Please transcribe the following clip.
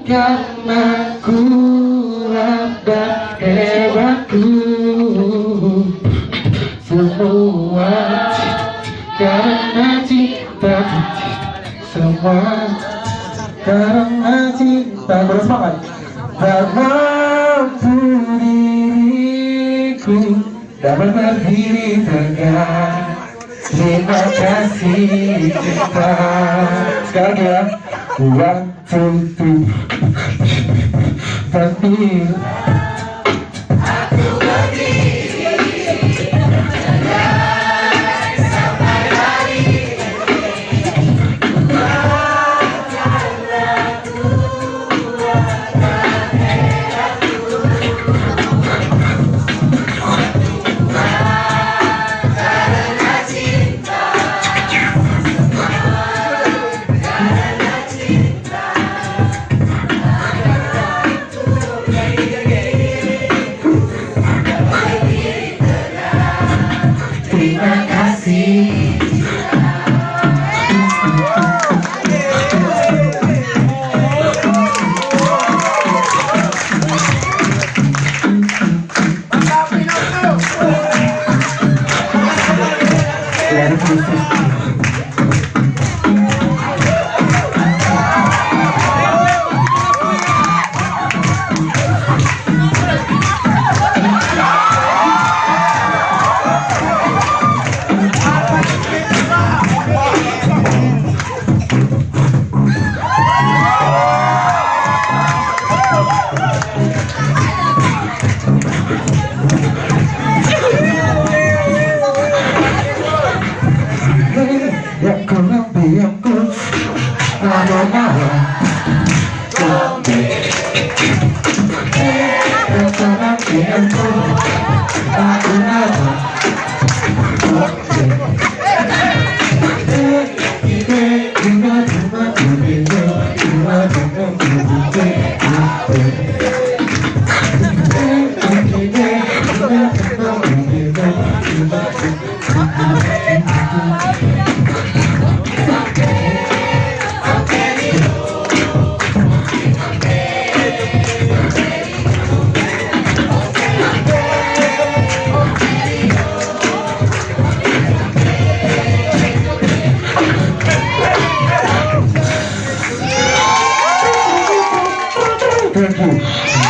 karena ku ada hebatku. Semua karena cinta, semua karena cinta. Bersemangat. Tak mampu diriku dapat berdiri tegak. Terima kasih cinta. Sekarang ya, 1, 2, 3. Tapi aku berdiri sampai hari terima kasih. Yang ku lebih yang ku lama-lama yang ku aku nama Thank you.